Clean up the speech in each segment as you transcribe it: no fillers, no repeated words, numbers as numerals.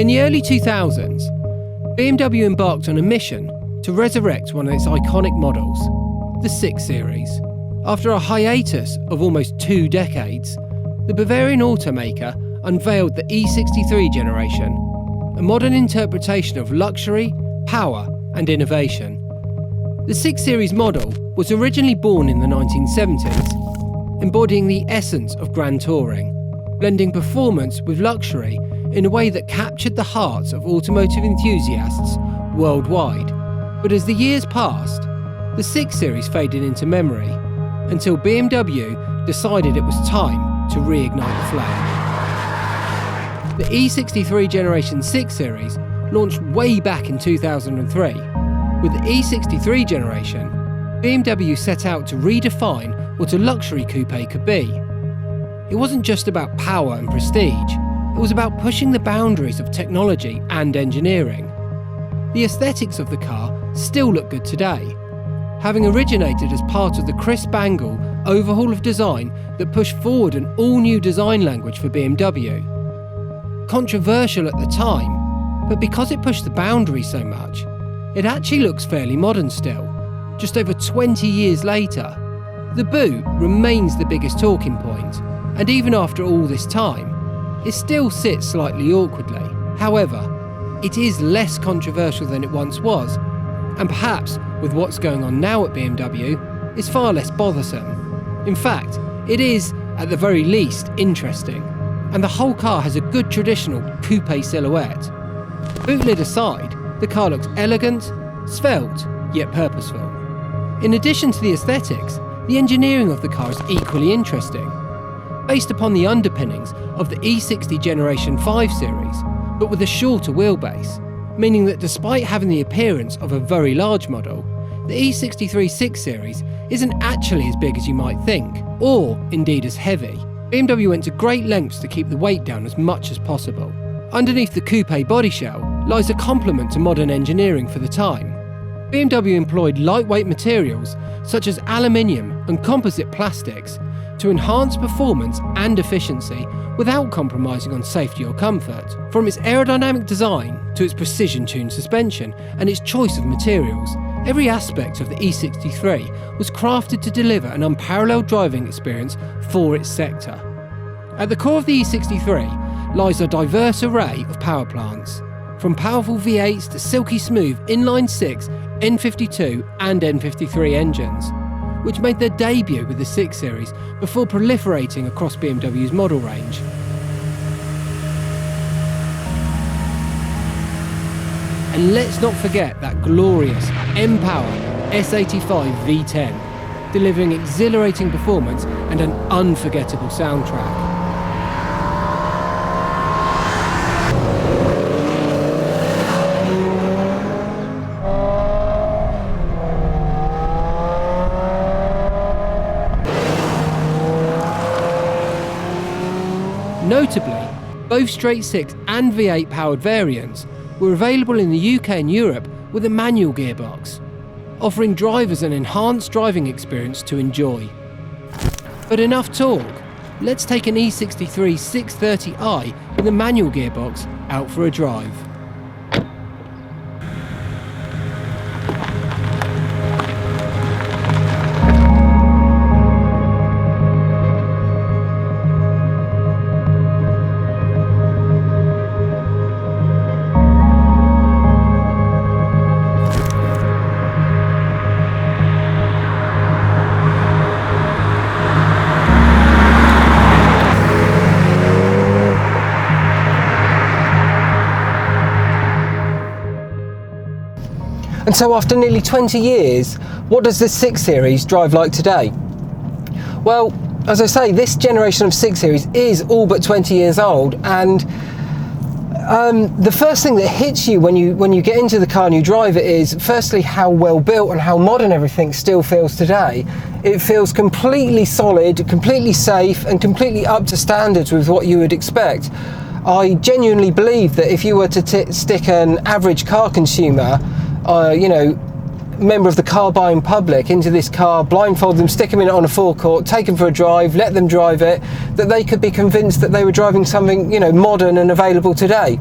In the early 2000s, BMW embarked on a mission to resurrect one of its iconic models, the 6 Series. After a hiatus of almost 2 decades, the Bavarian automaker unveiled the E63 generation, a modern interpretation of luxury, power and innovation. The 6 Series model was originally born in the 1970s, embodying the essence of grand touring, blending performance with luxury in a way that captured the hearts of automotive enthusiasts worldwide. But as the years passed, the 6 Series faded into memory until BMW decided it was time to reignite the flame. The E63 Generation 6 Series launched way back in 2003. With the E63 generation, BMW set out to redefine what a luxury coupe could be. It wasn't just about power and prestige, it was about pushing the boundaries of technology and engineering. The aesthetics of the car still look good today, having originated as part of the Chris Bangle overhaul of design that pushed forward an all-new design language for BMW. Controversial at the time, but because it pushed the boundaries so much, it actually looks fairly modern still, just over 20 years later. The boot remains the biggest talking point, and even after all this time, it still sits slightly awkwardly. However, it is less controversial than it once was, and perhaps with what's going on now at BMW, is far less bothersome. In fact, it is, at the very least, interesting, and the whole car has a good traditional coupe silhouette. Boot lid aside, the car looks elegant, svelte, yet purposeful. In addition to the aesthetics, the engineering of the car is equally interesting. Based upon the underpinnings of the E60 Generation 5 series, but with a shorter wheelbase, meaning that despite having the appearance of a very large model, the E63 6 Series isn't actually as big as you might think, or indeed as heavy. BMW went to great lengths to keep the weight down as much as possible. Underneath the coupe body shell lies a complement to modern engineering for the time. BMW employed lightweight materials such as aluminium and composite plastics to enhance performance and efficiency without compromising on safety or comfort. From its aerodynamic design to its precision-tuned suspension and its choice of materials, every aspect of the E63 was crafted to deliver an unparalleled driving experience for its sector. At the core of the E63 lies a diverse array of power plants, from powerful V8s to silky smooth inline-6, N52 and N53 engines, which made their debut with the 6 Series before proliferating across BMW's model range. And let's not forget that glorious M-Power S85 V10, delivering exhilarating performance and an unforgettable soundtrack. Notably, both straight 6 and V8 powered variants were available in the UK and Europe with a manual gearbox, offering drivers an enhanced driving experience to enjoy. But enough talk, let's take an E63 630i with a manual gearbox out for a drive. And so after nearly 20 years, what does this 6 Series drive like today? Well, as I say, this generation of 6 Series is all but 20 years old, and the first thing that hits you when you get into the car and you drive it is firstly how well built and how modern everything still feels today. It feels completely solid, completely safe and completely up to standards with what you would expect. I genuinely believe that if you were to stick an average car consumer, member of the car buying public into this car, blindfold them, stick them in it on a forecourt, take them for a drive, let them drive it, that they could be convinced that they were driving something, modern and available today.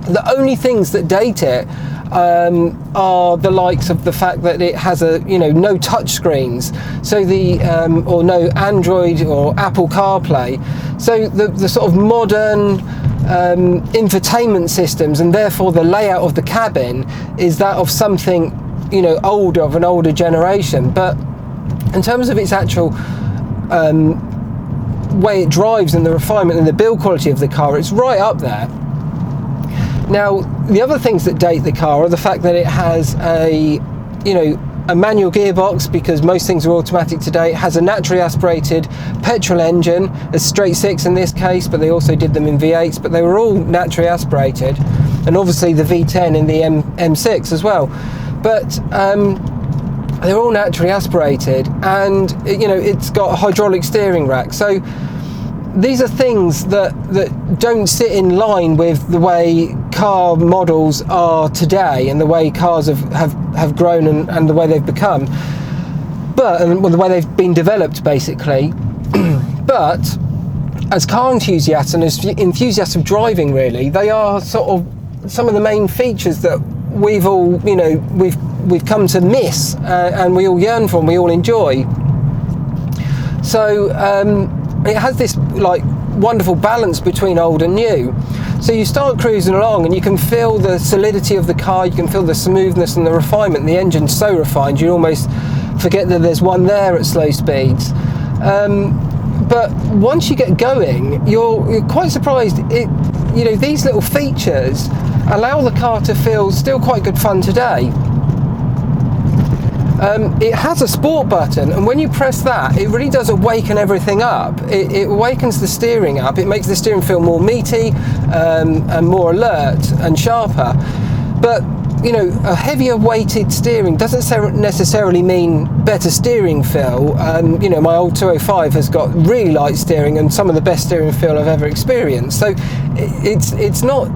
The only things that date it are the likes of the fact that it has no touch screens, so or no Android or Apple CarPlay, so the sort of modern infotainment systems, and therefore the layout of the cabin is that of something older, of an older generation. But in terms of its actual way it drives and the refinement and the build quality of the car, it's right up there. Now, the other things that date the car are the fact that it has a manual gearbox, because most things are automatic today. It has a naturally aspirated petrol engine, a straight six in this case, but they also did them in V8s, but they were all naturally aspirated, and obviously the V10 in the M6 as well. But they're all naturally aspirated, and it's got a hydraulic steering rack. So these are things that don't sit in line with the way car models are today, and the way cars have grown and the way they've become, and the way they've been developed, basically. But as car enthusiasts and as enthusiasts of driving, really, they are sort of some of the main features that we've all we've come to miss, and we all yearn for and we all enjoy. So it has this wonderful balance between old and new. So you start cruising along and you can feel the solidity of the car, you can feel the smoothness and the refinement. The engine's so refined you almost forget that there's one there at slow speeds. But once you get going, you're quite surprised. These little features allow the car to feel still quite good fun today. It has a sport button, and when you press that, it really does awaken everything up. It awakens the steering up. It makes the steering feel more meaty and more alert and sharper. But a heavier weighted steering doesn't necessarily mean better steering feel. My old 205 has got really light steering and some of the best steering feel I've ever experienced. So it's not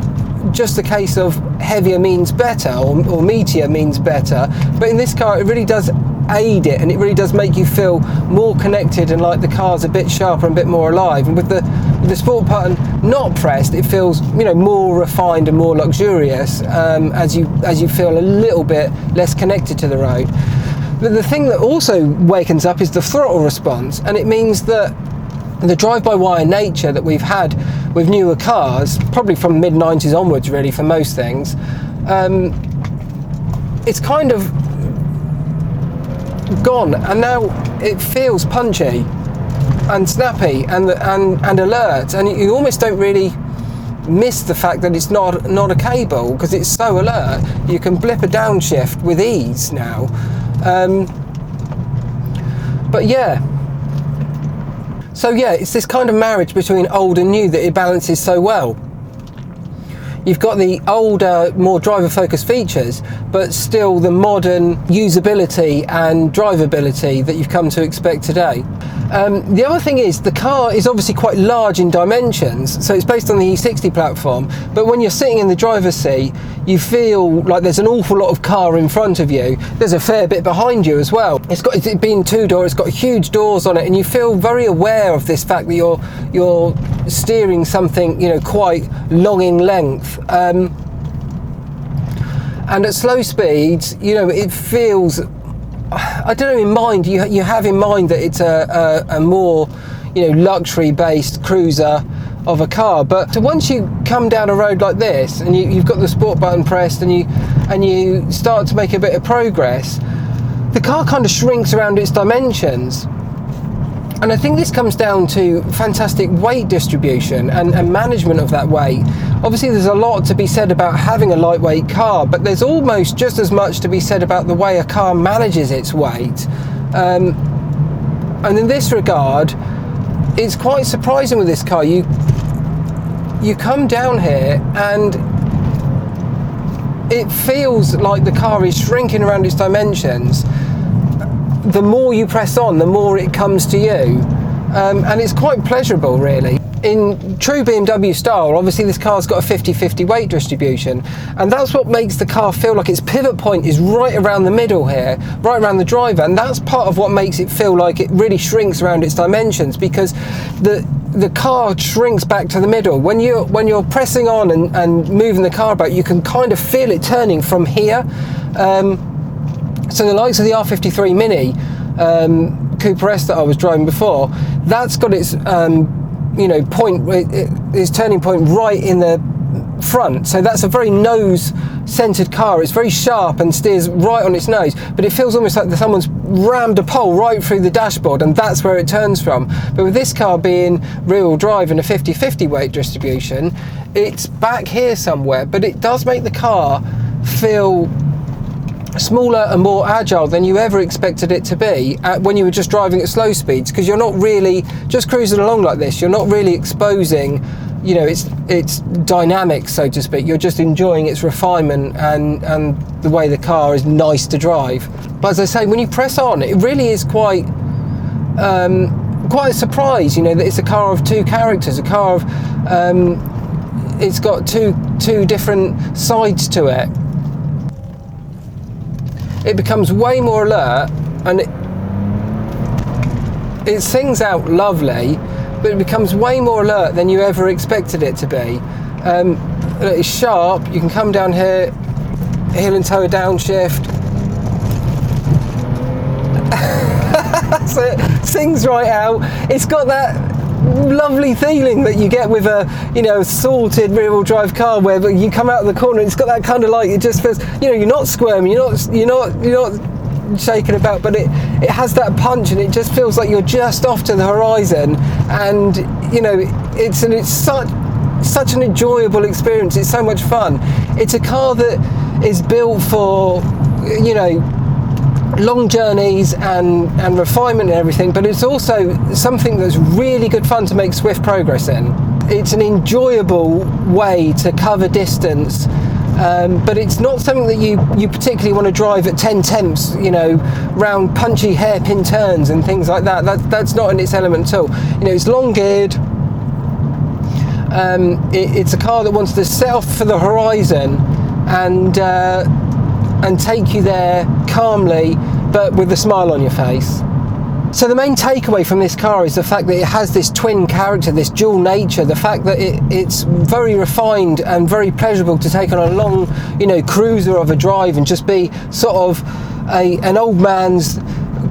just a case of heavier means better or meatier means better, but in this car it really does aid it, and it really does make you feel more connected and like the car's a bit sharper and a bit more alive. And with the sport button not pressed, it feels more refined and more luxurious, as you feel a little bit less connected to the road. But the thing that also wakens up is the throttle response, and it means that the drive-by-wire nature that we've had with newer cars, probably from mid-90s onwards really for most things, it's kind of gone, and now it feels punchy and snappy and alert, and you almost don't really miss the fact that it's not a cable, because it's so alert. You can blip a downshift with ease now. But yeah, so yeah, it's this kind of marriage between old and new that it balances so well. You've got the older, more driver-focused features, but still the modern usability and drivability that you've come to expect today. The other thing is, the car is obviously quite large in dimensions, so it's based on the E60 platform, but when you're sitting in the driver's seat, you feel like there's an awful lot of car in front of you. There's a fair bit behind you as well. It being two-door, it's got huge doors on it, and you feel very aware of this fact that you're steering something, quite long in length. And at slow speeds, it feels, I don't know, in mind, you have in mind that it's a more, luxury based cruiser of a car. But once you come down a road like this and you've got the sport button pressed and you start to make a bit of progress, the car kind of shrinks around its dimensions. And I think this comes down to fantastic weight distribution and management of that weight. Obviously there's a lot to be said about having a lightweight car, but there's almost just as much to be said about the way a car manages its weight. And in this regard, it's quite surprising with this car. You come down here and it feels like the car is shrinking around its dimensions. The more you press on, the more it comes to you, and it's quite pleasurable really. In true BMW style, obviously this car's got a 50-50 weight distribution, and that's what makes the car feel like its pivot point is right around the middle here, right around the driver, and that's part of what makes it feel like it really shrinks around its dimensions, because the car shrinks back to the middle. When you're pressing on and moving the car about, you can kind of feel it turning from here. So the likes of the R53 Mini Cooper S that I was driving before, that's got its its turning point right in the front, so that's a very nose centered car. It's very sharp and steers right on its nose, but it feels almost like someone's rammed a pole right through the dashboard, and that's where it turns from. But with this car being rear-wheel drive and a 50-50 weight distribution, it's back here somewhere, but it does make the car feel smaller and more agile than you ever expected it to be when you were just driving at slow speeds, because you're not really just cruising along like this. You're not really exposing, you know, its dynamics, so to speak. You're just enjoying its refinement and the way the car is nice to drive. But as I say, when you press on, it really is quite a surprise, you know, that it's a car of two characters, a car of it's got two different sides to it. It becomes way more alert, and it sings out lovely, but it becomes way more alert than you ever expected it to be. It's sharp. You can come down here, heel and toe downshift. So it sings right out. It's got that lovely feeling that you get with a, you know, salted rear-wheel drive car, where you come out of the corner and it's got that kind of, like, it just feels, you know, you're not squirming, you're not shaking about, but it has that punch, and it just feels like you're just off to the horizon. And you know, it's such an enjoyable experience. It's so much fun. It's a car that is built for, you know, long journeys and refinement and everything, but it's also something that's really good fun to make swift progress in. It's an enjoyable way to cover distance, but it's not something that you particularly want to drive at 10 temps, you know, round punchy hairpin turns and things like that. That's not in its element at all. You know, it's long geared. It's a car that wants to set off for the horizon and take you there calmly, but with a smile on your face. So the main takeaway from this car is the fact that it has this twin character, this dual nature, the fact that it's very refined and very pleasurable to take on a long, you know, cruiser of a drive and just be sort of an old man's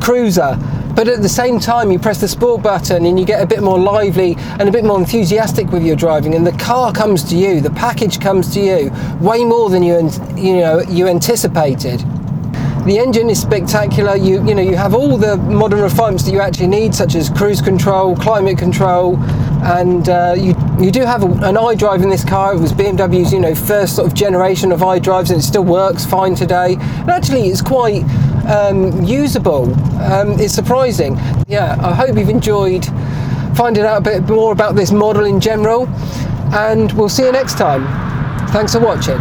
cruiser. But at the same time, you press the sport button and you get a bit more lively and a bit more enthusiastic with your driving, and the car comes to you, the package comes to you way more than you anticipated. The engine is spectacular. You have all the modern refinements that you actually need, such as cruise control, climate control, and you do have an iDrive in this car. It was BMW's, you know, first sort of generation of iDrives, and it still works fine today. And actually, it's quite usable. It's surprising. Yeah, I hope you've enjoyed finding out a bit more about this model in general, and we'll see you next time. Thanks for watching.